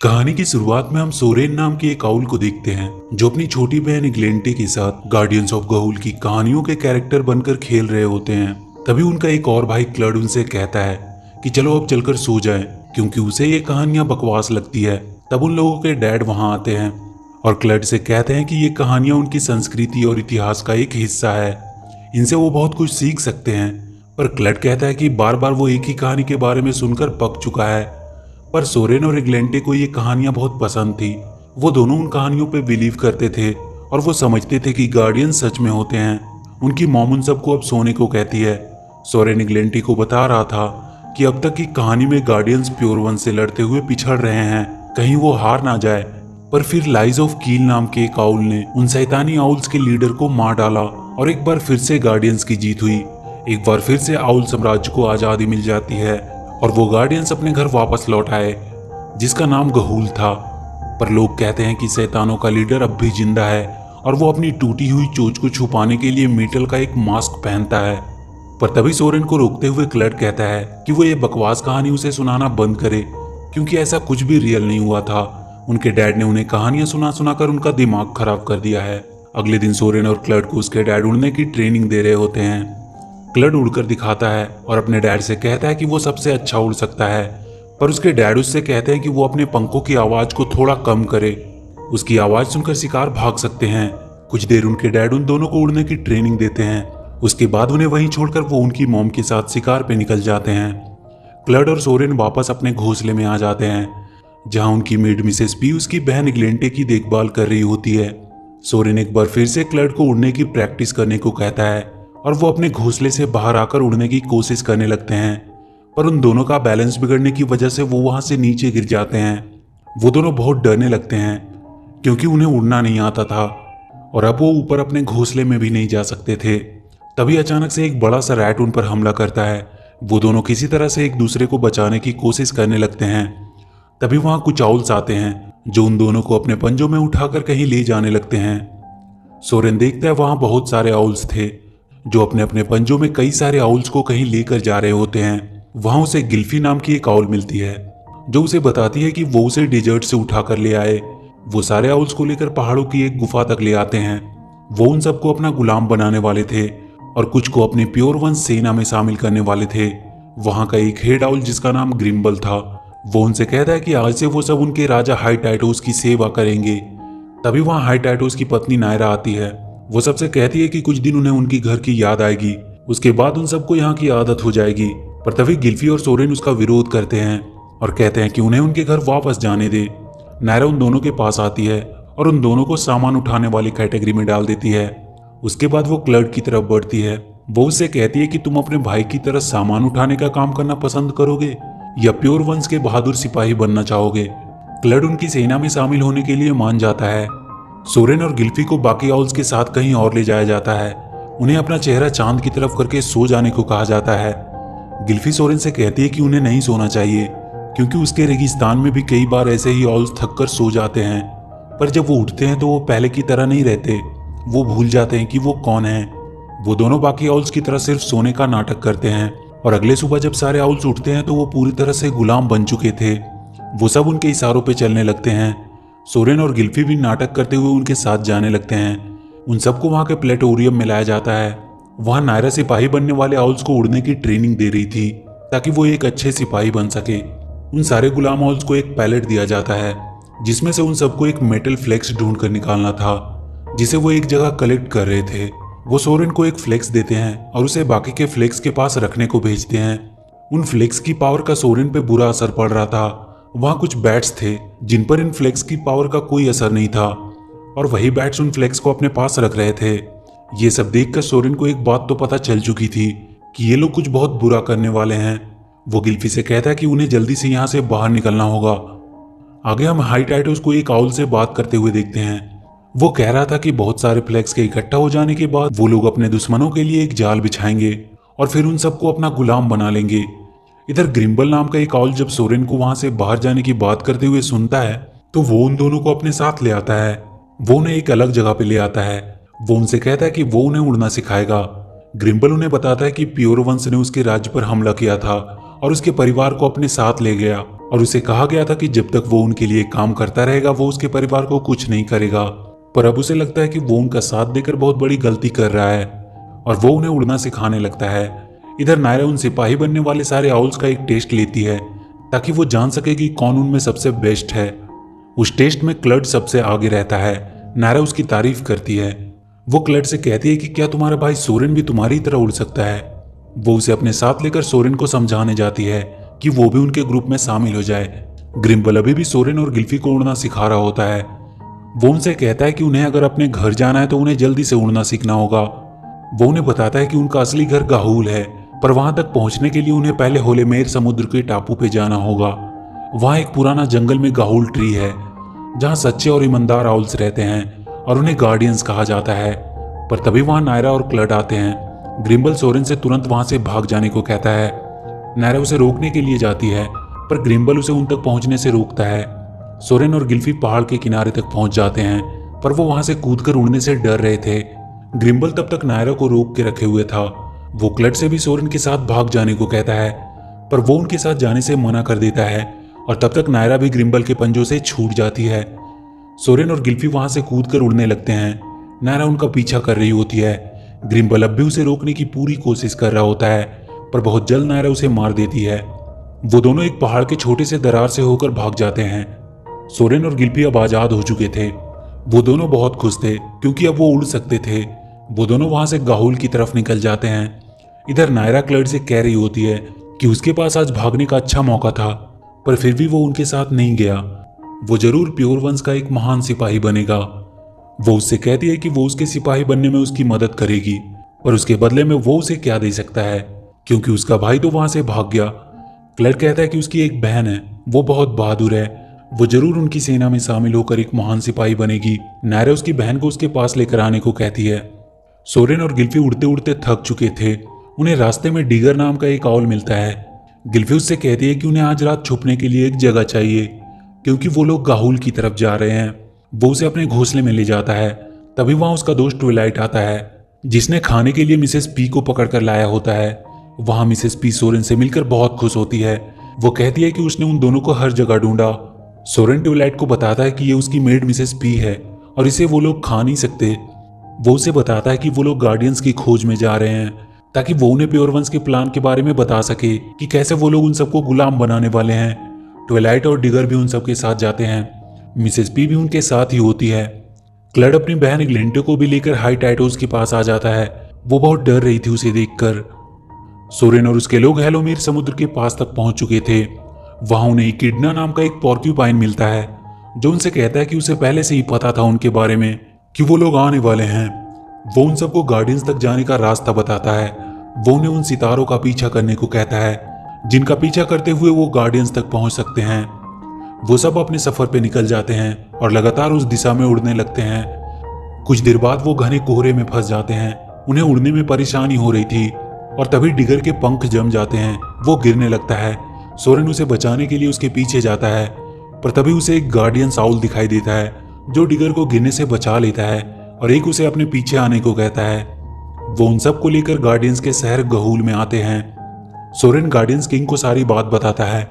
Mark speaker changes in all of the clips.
Speaker 1: कहानी की शुरुआत में हम सोरेन नाम के एक आउल को देखते हैं जो अपनी छोटी बहन इग्लेंटे के साथ गार्डियंस ऑफ गहुल की कहानियों के कैरेक्टर बनकर खेल रहे होते हैं। तभी उनका एक और भाई क्लड उनसे कहता है कि चलो अब चलकर सो जाएं, क्योंकि उसे ये कहानियां बकवास लगती है। तब उन लोगों के डैड वहां आते हैं और क्लड से कहते हैं कि ये कहानियां उनकी संस्कृति और इतिहास का एक हिस्सा है, इनसे वो बहुत कुछ सीख सकते हैं। पर क्लड कहता है कि बार बार वो एक ही कहानी के बारे में सुनकर पक चुका है। पर सोरेन और इग्लेंटे को ये कहानियां बहुत पसंद थी। वो दोनों उन कहानियों पे बिलीव करते थे और वो समझते थे कि गार्डियन सच में होते हैं। उनकी मॉम उन सबको अब सोने को कहती है। सोरेन इग्लेंटे को बता रहा था कि अब तक की कहानी में गार्डियंस प्योर वन से लड़ते हुए पिछड़ रहे हैं, कहीं वो हार ना जाए। पर फिर लाइज ऑफ कील नाम के एक आउल ने उन शैतानी आउल्स के लीडर को मार डाला और एक बार फिर से गार्डियंस की जीत हुई। एक बार फिर से आउल साम्राज्य को आजादी मिल जाती है और वो गार्डियंस अपने घर वापस लौट आए, जिसका नाम गहूल था। पर लोग कहते हैं कि शैतानों का लीडर अब भी जिंदा है और वो अपनी टूटी हुई चोंच को छुपाने के लिए मेटल का एक मास्क पहनता है। पर तभी सोरेन को रोकते हुए क्लड कहता है कि वो ये बकवास कहानी उसे सुनाना बंद करे, क्योंकि ऐसा कुछ भी रियल नहीं हुआ था। उनके डैड ने उन्हें कहानियां सुना सुनाकर उनका दिमाग खराब कर दिया है। अगले दिन सोरेन और क्लड को उसके डैड उड़ने की ट्रेनिंग दे रहे होते हैं। क्लड उड़कर दिखाता है और अपने डैड से कहता है कि वो सबसे अच्छा उड़ सकता है। पर उसके डैड उससे कहते हैं कि वो अपने पंखों की आवाज को थोड़ा कम करे, उसकी आवाज सुनकर शिकार भाग सकते हैं। कुछ देर उनके डैड उन दोनों को उड़ने की ट्रेनिंग देते हैं। उसके बाद उन्हें वहीं छोड़कर वो उनकी मॉम के साथ शिकार पे निकल जाते हैं। क्लड और सोरेन वापस अपने घोंसले में आ जाते हैं, जहां उनकी मेड मिसेस पी उसकी बहन इग्लेंटे की देखभाल कर रही होती है। सोरेन एक बार फिर से क्लड को उड़ने की प्रैक्टिस करने को कहता है और वो अपने घोंसले से बाहर आकर उड़ने की कोशिश करने लगते हैं। पर उन दोनों का बैलेंस बिगड़ने की वजह से वो वहां से नीचे गिर जाते हैं। वो दोनों बहुत डरने लगते हैं, क्योंकि उन्हें उड़ना नहीं आता था और अब वो ऊपर अपने घोंसले में भी नहीं जा सकते थे। तभी अचानक से एक बड़ा सा रैट उन पर हमला करता है। वो दोनों किसी तरह से एक दूसरे को बचाने की कोशिश करने लगते हैं। तभी वहां कुछ आउल्स आते हैं जो उन दोनों को अपने पंजों में उठाकर कहीं ले जाने लगते हैं। सोरेन देखता है वहां बहुत सारे आउल्स थे जो अपने अपने पंजों में कई सारे आउल्स को कहीं लेकर जा रहे होते हैं। वहां उसे गिल्फी नाम की एक आउल मिलती है जो उसे बताती है कि वो उसे डिजर्ट से उठाकर ले आए। वो सारे आउल्स को लेकर पहाड़ों की एक गुफा तक ले आते हैं। वो उन सबको अपना गुलाम बनाने वाले थे और कुछ को अपनी प्योर वन सेना में शामिल करने वाले थे। वहां का एक हेड आउल जिसका नाम ग्रिम्बल था, वो उनसे कहता है कि आज से वो सब उनके राजा हाईटाइटोस की सेवा करेंगे। तभी वहां हाईटाइटोस की पत्नी नायरा आती है। वो सबसे कहती है कि कुछ दिन उन्हें उनकी घर की याद आएगी, उसके बाद उन सबको यहाँ की आदत हो जाएगी। पर तभी गिल्फी और सोरेन उसका विरोध करते हैं और कहते हैं कि उन्हें उनके घर वापस जाने दे। नायरा उन दोनों के पास आती है और उन दोनों को सामान उठाने वाली कैटेगरी में डाल देती है। उसके बाद वो क्लड की तरफ बढ़ती है। वो उससे कहती है कि तुम अपने भाई की तरह सामान उठाने का काम करना पसंद करोगे या प्योर वंश के बहादुर सिपाही बनना चाहोगे। क्लड उनकी सेना में शामिल होने के लिए मान जाता है। सोरेन और गिल्फी को बाकी आउल्स के साथ कहीं और ले जाया जाता है। उन्हें अपना चेहरा चांद की तरफ करके सो जाने को कहा जाता है। गिल्फी सोरेन से कहती है कि उन्हें नहीं सोना चाहिए, क्योंकि उसके रेगिस्तान में भी कई बार ऐसे ही आउल्स थक कर सो जाते हैं। पर जब वो उठते हैं तो वो पहले की तरह नहीं रहते। वो भूल जाते हैं कि वो कौन है। वो दोनों बाकी आउल्स की तरह सिर्फ सोने का नाटक करते हैं और अगले सुबह जब सारे आउल्स उठते हैं तो वो पूरी तरह से गुलाम बन चुके थे। वो सब उनके इशारों पे चलने लगते हैं। सोरेन और गिल्फी भी नाटक करते हुए उनके साथ जाने लगते हैं। उन सबको वहां के प्लेटोरियम में लाया जाता है। वहां नायरा सिपाही बनने वाले आउल्स को उड़ने की ट्रेनिंग दे रही थी ताकि वो एक अच्छे सिपाही बन सके। उन सारे गुलाम आउल्स को एक पैलेट दिया जाता है जिसमें से उन सबको एक मेटल फ्लेक्स ढूंढ कर निकालना था, जिसे वो एक जगह कलेक्ट कर रहे थे। वो सोरेन को एक फ्लेक्स देते हैं और उसे बाकी के फ्लेक्स के पास रखने को भेजते हैं। उन फ्लेक्स की पावर का सोरेन पे बुरा असर पड़ रहा था। वहां कुछ बैट्स थे जिन पर इन फ्लेक्स की पावर का कोई असर नहीं था और वही बैट्स उन फ्लेक्स को अपने पास रख रहे थे। ये सब देखकर सोरेन को एक बात तो पता चल चुकी थी कि ये लोग कुछ बहुत बुरा करने वाले हैं। वो गिल्फी से कहता है कि उन्हें जल्दी से यहाँ से बाहर निकलना होगा। आगे हम हाईटाइटोस को एक आउल से बात करते हुए देखते हैं। वो कह रहा था कि बहुत सारे फ्लेक्स के इकट्ठा हो जाने के बाद वो लोग अपने दुश्मनों के लिए एक जाल बिछाएंगे और फिर उन सबको अपना गुलाम बना लेंगे। इधर ग्रिम्बल नाम का एक आउल जब सोरेन को वहां से बाहर जाने की बात करते हुए सुनता है तो वो उन दोनों को अपने साथ ले आता है। वो उन्हें एक अलग जगह पे ले आता है। वो उनसे कहता है कि वो उन्हें उड़ना सिखाएगा। ग्रिम्बल उन्हें बताता है कि प्योर वंश ने उसके राज्य पर हमला किया था और उसके परिवार को अपने साथ ले गया और उसे कहा गया था कि जब तक वो उनके लिए काम करता रहेगा वो उसके परिवार को कुछ नहीं करेगा। पर अब उसे लगता है कि वो उनका साथ देकर बहुत बड़ी गलती कर रहा है और वो उन्हें उड़ना सिखाने लगता है। इधर नायरा उन सिपाही बनने वाले सारे आउल्स का एक टेस्ट लेती है ताकि वो जान सके कि कौन उनमें सबसे बेस्ट है। उस टेस्ट में क्लड सबसे आगे रहता है। नायरा उसकी तारीफ करती है। वो क्लड से कहती है कि क्या तुम्हारा भाई सोरेन भी तुम्हारी तरह उड़ सकता है। वो उसे अपने साथ लेकर सोरेन को समझाने जाती है कि वो भी उनके ग्रुप में शामिल हो जाए। ग्रिम्बल अभी भी सोरेन और गिल्फी को उड़ना सिखा रहा होता है। वो उनसे कहता है कि उन्हें अगर अपने घर जाना है तो उन्हें जल्दी से उड़ना सीखना होगा। वो उन्हें बताता है कि उनका असली घर गाहूल है, पर वहां तक पहुंचने के लिए उन्हें पहले होलेमेर समुद्र के टापू पे जाना होगा। वहां एक पुराना जंगल में गाहूल ट्री है जहां सच्चे और ईमानदार आउल्स रहते हैं और उन्हें गार्डियंस कहा जाता है। पर तभी वहां नायरा और क्लड आते हैं। ग्रिम्बल सोरेन से तुरंत वहां से भाग जाने को कहता है। नायरा उसे रोकने के लिए जाती है पर ग्रिम्बल उसे उन तक पहुंचने से रोकता है। सोरेन और गिल्फी पहाड़ के किनारे तक पहुंच जाते हैं पर वो वहां से कूदकर उड़ने से डर रहे थे। ग्रिम्बल तब तक नायरा को रोक के रखे हुए था। वो क्लड से भी सोरेन के साथ भाग जाने को कहता है पर वो उनके साथ जाने से मना कर देता है और तब तक नायरा भी ग्रिम्बल के पंजों से छूट जाती है। सोरेन और गिल्फी वहां से कूदकर उड़ने लगते हैं। नायरा उनका पीछा कर रही होती है। ग्रिम्बल अब भी उसे रोकने की पूरी कोशिश कर रहा होता है पर बहुत जल्द नायरा उसे मार देती है। वो दोनों एक पहाड़ के छोटे से दरार से होकर भाग जाते हैं। सोरेन और गिल्फी अब आजाद हो चुके थे। वो दोनों बहुत खुश थे क्योंकि अब वो उड़ सकते थे। वो दोनों वहां से गाहुल की तरफ निकल जाते हैं। इधर नायरा क्लड से कह रही होती है कि उसके पास आज भागने का अच्छा मौका था पर फिर भी वो उनके साथ नहीं गया। वो जरूर प्योर वंश का एक महान सिपाही बनेगा। वो उससे कहती है कि वो उसके सिपाही बनने में उसकी मदद करेगी पर उसके बदले में वो उसे क्या दे सकता है क्योंकि उसका भाई तो वहां से भाग गया। क्लड कहता है कि उसकी एक बहन है, वो बहुत बहादुर है, वो जरूर उनकी सेना में शामिल होकर एक महान सिपाही बनेगी। नायरा उसकी बहन को उसके पास लेकर आने को कहती है। सोरेन और गिल्फी उड़ते उड़ते थक चुके थे। उन्हें रास्ते में डिगर नाम का एक आउल मिलता है। गिल्फी उससे कहती है कि उन्हें आज रात छुपने के लिए एक जगह चाहिए क्योंकि वो लोग गाहुल की तरफ जा रहे हैं। वो उसे अपने घोंसले में ले जाता है। तभी वहां उसका दोस्त ट्विलाइट आता है जिसने खाने के लिए मिसेस पी को पकड़ कर लाया होता है। वहां मिसेस पी सोरेन से मिलकर बहुत खुश होती है। वो कहती है कि उसने उन दोनों को हर जगह ढूंढा। सोरेन ट्विलाइट को बताता है कि ये उसकी मेड मिसेस पी है और इसे वो लोग खा नहीं सकते। वो उसे बताता है कि वो लोग गार्डियंस की खोज में जा रहे हैं ताकि वो उन्हें प्योर वंश के प्लान के बारे में बता सके कि कैसे वो लोग उन सबको गुलाम बनाने वाले हैं। ट्विलाइट और डिगर भी उन सबके साथ जाते हैं। मिसेस पी भी उनके साथ ही होती है। क्लड अपनी बहन ग्लिंटे को भी लेकर हाई टाइटोस के पास आ जाता है। वो बहुत डर रही थी उसे देखकर। सोरेन और उसके लोग हेलोमीर समुद्र के पास तक पहुंच चुके थे। वहां उन्हें इकिडना नाम का एक पॉर्क्यूपाइन मिलता है जो उनसे कहता है कि उसे पहले से ही पता था उनके बारे में कि वो लोग आने वाले हैं। वो उन सबको गार्डियंस तक जाने का रास्ता बताता है। वो उन्हें उन सितारों का पीछा करने को कहता है जिनका पीछा करते हुए वो गार्डियंस तक पहुंच सकते हैं। वो सब अपने सफर पे निकल जाते हैं और लगातार उस दिशा में उड़ने लगते हैं। कुछ देर बाद वो घने कोहरे में फंस जाते हैं। उन्हें उड़ने में परेशानी हो रही थी और तभी डिगर के पंख जम जाते हैं। वो गिरने लगता है। सोरेन उसे बचाने के लिए उसके पीछे जाता है पर तभी उसे एक गार्डियन आउल दिखाई देता है जो डिगर को गिरने से बचा लेता है और एक उसे अपने पीछे आने को कहता है। वो उन सबको लेकर गार्डियंस के शहर गहूल में आते हैं। सोरेन गार्डियंस किंग को सारी बात बताता है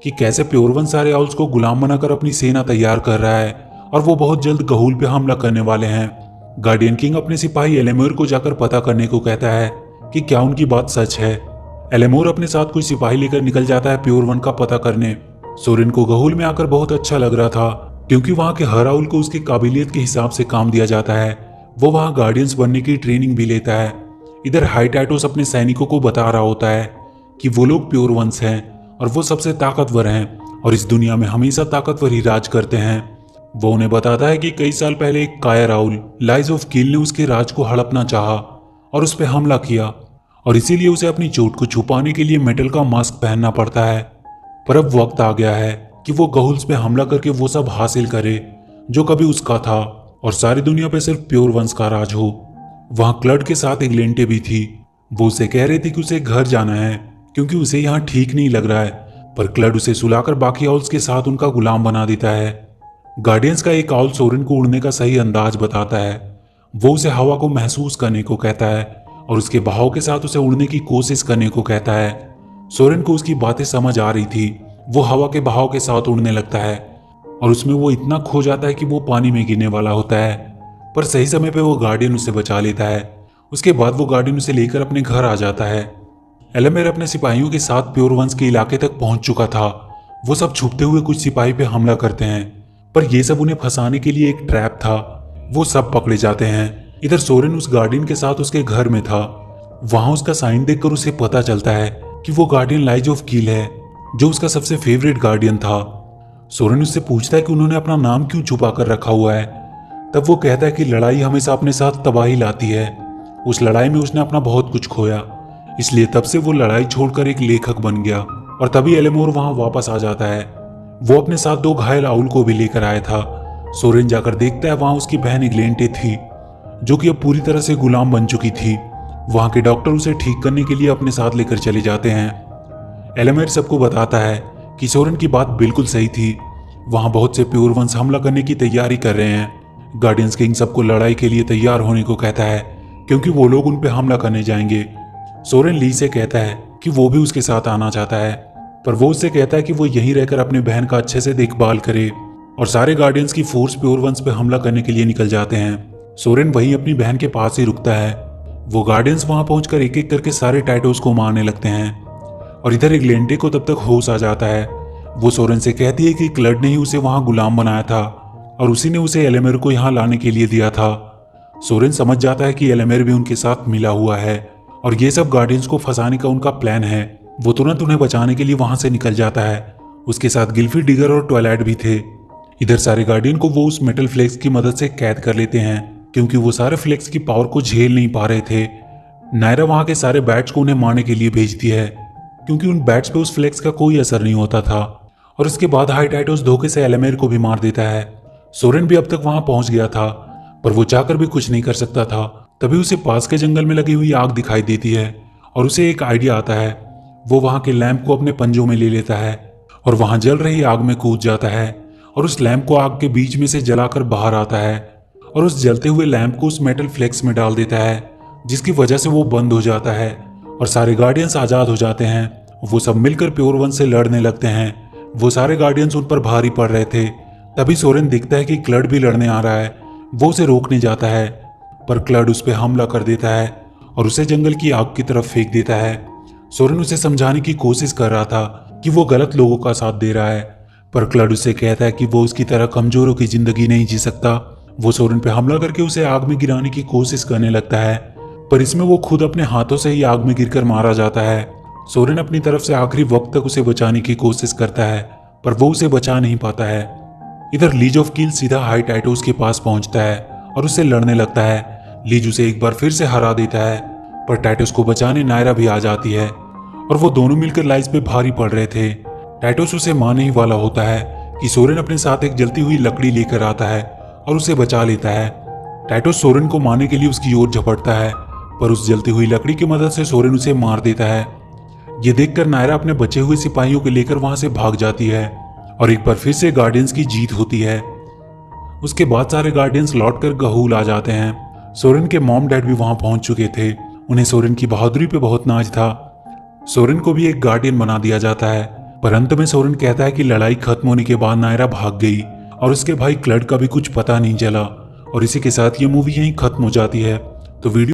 Speaker 1: कि कैसे प्योरवन सारे आउल्स को गुलाम बनाकर अपनी सेना तैयार कर रहा है और वो बहुत जल्द गहूल पे हमला करने वाले हैं। गार्डियन किंग अपने सिपाही एलेमोर को जाकर पता करने को कहता है कि क्या उनकी बात सच है। एलेमोर अपने साथ कुछ सिपाही लेकर निकल जाता है प्योरवन का पता करने। सोरेन को गहूल में आकर बहुत अच्छा लग रहा था क्योंकि वहां के हर आउल को उसकी काबिलियत के हिसाब से काम दिया जाता है। वो वहां गार्डियंस बनने की ट्रेनिंग भी लेता है। इधर हाई टाइटोस अपने सैनिकों को बता रहा होता है कि वो लोग प्योर वंश हैं और वो सबसे ताकतवर हैं और इस दुनिया में हमेशा ताकतवर ही राज करते हैं। वो उन्हें बताता है कि कई साल पहले एक कायर आउल लाइज ऑफ कील ने उसके राज को हड़पना चाहा और उस पर हमला किया और इसीलिए उसे अपनी चोट को छुपाने के लिए मेटल का मास्क पहनना पड़ता है। पर अब वक्त आ गया है कि वो गहुल्स पे हमला करके वो सब हासिल करे जो कभी उसका था और सारी दुनिया पे सिर्फ प्योर वंश का राज हो। वहां क्लड के साथ एक लेंटे भी थी। वो उसे कह रही थी कि उसे घर जाना है क्योंकि उसे यहाँ ठीक नहीं लग रहा है, पर क्लड उसे सुलाकर बाकी आउल्स के साथ उनका गुलाम बना देता है। गार्डियंस का एक आउल सोरेन को उड़ने का सही अंदाज बताता है। वो उसे हवा को महसूस करने को कहता है और उसके बहाव के साथ उसे उड़ने की कोशिश करने को कहता है। सोरेन को उसकी बातें समझ आ रही थी वो हवा के बहाव के साथ उड़ने लगता है और उसमें वो इतना खो जाता है कि वो पानी में गिरने वाला होता है। पर सही समय पे वो गार्डियन उसे बचा लेता है। उसके बाद वो गार्डियन उसे लेकर अपने घर आ जाता है। एलेमेर अपने सिपाहियों के साथ प्योर वंश के इलाके तक पहुंच चुका था। वो सब छुपते हुए कुछ सिपाही पे हमला करते हैं, पर ये सब उन्हें फंसाने के लिए एक ट्रैप था। वो सब पकड़े जाते हैं। इधर सोरेन उस गार्डियन के साथ उसके घर में था। वहां उसका साइन देखकर उसे पता चलता है कि वो गार्डियन लाइज ऑफ कील है, जो उसका सबसे फेवरेट गार्डियन था। सोरेन उससे पूछता है कि उन्होंने अपना नाम क्यों छुपा कर रखा हुआ है। तब वो कहता है कि लड़ाई हमेशा अपने साथ तबाही लाती है। उस लड़ाई में उसने अपना बहुत कुछ खोया, इसलिए तब से वो लड़ाई छोड़कर एक लेखक बन गया। और तभी एलेमोर वहां वापस आ जाता है। वो अपने साथ 2 घायल आउल को भी लेकर आया था। सोरेन जाकर देखता है वहां उसकी बहन इग्लेंटे थी, जो कि अब पूरी तरह से गुलाम बन चुकी थी। वहां के डॉक्टर उसे ठीक करने के लिए अपने साथ लेकर चले जाते हैं। एलेमेर सबको बताता है कि सोरेन की बात बिल्कुल सही थी। वहां बहुत से प्योर वंश हमला करने की तैयारी कर रहे हैं। गार्डियंस किंग सबको लड़ाई के लिए तैयार होने को कहता है, क्योंकि वो लोग उन पर हमला करने जाएंगे। सोरेन ली से कहता है कि वो भी उसके साथ आना चाहता है, पर वो उससे कहता है कि वो यहीं रहकर अपनी बहन का अच्छे से देखभाल करे। और सारे गार्डियंस की फोर्स प्योर वंश पे हमला करने के लिए निकल जाते हैं। सोरेन वहीं अपनी बहन के पास ही रुकता है। वो गार्डियंस वहां पहुंचकर एक एक करके सारे टाइटोस को मारने लगते हैं। और इधर इग्लेंटे को तब तक होश आ जाता है। वो सोरेन से कहती है कि क्लड ने ही उसे वहां गुलाम बनाया था और उसी ने उसे एलेमेर को यहाँ लाने के लिए दिया था। सोरेन समझ जाता है कि एलेमेर भी उनके साथ मिला हुआ है और ये सब गार्डियंस को फंसाने का उनका प्लान है। वो तुरंत उन्हें बचाने के लिए वहां से निकल जाता है। उसके साथ गिल्फी, डिगर और ट्वाइलाइट भी थे। इधर सारे गार्डियन को वो उस मेटल फ्लेक्स की मदद से कैद कर लेते हैं, क्योंकि वो सारे फ्लेक्स की पावर को झेल नहीं पा रहे थे। नायरा वहां के सारे बैट्स को उन्हें मारने के लिए भेजती है, क्योंकि उन बैट्स पे उस फ्लेक्स का कोई असर नहीं होता था। और उसके बाद हाई टाइटोस धोखे से एलेमेर को भी मार देता है। सोरेन भी अब तक वहां पहुंच गया था, पर वो चाहकर भी कुछ नहीं कर सकता था। तभी उसे पास के जंगल में लगी हुई आग दिखाई देती है और उसे एक आइडिया आता है। वो वहां के लैंप को अपने पंजों में ले लेता है और वहां जल रही आग में कूद जाता है और उस लैंप को आग के बीच में से जलाकर बाहर आता है और उस जलते हुए लैंप को उस मेटल फ्लेक्स में डाल देता है, जिसकी वजह से वो बंद हो जाता है और सारे गार्डियंस आजाद हो जाते हैं। वो सब मिलकर प्योर वंश से लड़ने लगते हैं। वो सारे गार्डियंस उन पर भारी पड़ रहे थे। तभी सोरेन दिखता है कि क्लड भी लड़ने आ रहा है। वो उसे रोकने जाता है, पर क्लड उस पर हमला कर देता है और उसे जंगल की आग की तरफ फेंक देता है। सोरेन उसे समझाने की कोशिश कर रहा था कि वो गलत लोगों का साथ दे रहा है, पर क्लड उसे कहता है कि वो उसकी तरह कमजोरों की जिंदगी नहीं जी सकता। वो सोरेन पे हमला करके उसे आग में गिराने की कोशिश करने लगता है, पर इसमें वो खुद अपने हाथों से ही आग में गिरकर मारा जाता है। सोरेन अपनी तरफ से आखिरी वक्त तक उसे बचाने की कोशिश करता है, पर वो उसे बचा नहीं पाता है। इधर लीज ऑफ कील सीधा हाई टाइटोस के पास पहुंचता है और उससे लड़ने लगता है। लीज उसे एक बार फिर से हरा देता है, पर टाइटोस को बचाने नायरा भी आ जाती है और वो दोनों मिलकर लाइज पे भारी पड़ रहे थे। टाइटोस उसे मारने ही वाला होता है कि सोरेन अपने साथ एक जलती हुई लकड़ी लेकर आता है और उसे बचा लेता है। टाइटोस सोरेन को मारने के लिए उसकी ओर झपटता है, पर उस जलती हुई लकड़ी की मदद से सोरेन उसे मार देता है। ये देखकर नायरा अपने बचे हुए सिपाहियों को लेकर वहां से भाग जाती है और एक बार फिर से गार्डियंस की जीत होती है। उसके बाद सारे गार्डियंस लौटकर गहूल आ जाते हैं। सोरेन के मॉम डैड भी वहां पहुंच चुके थे। उन्हें सोरेन की बहादुरी पे बहुत नाज था। सोरेन को भी एक गार्डियन बना दिया जाता है, पर अंत में सोरेन कहता है कि लड़ाई खत्म होने के बाद नायरा भाग गई और उसके भाई क्लड का भी कुछ पता नहीं चला। और इसी के साथ ये मूवी यहीं खत्म हो जाती है। तो वीडियो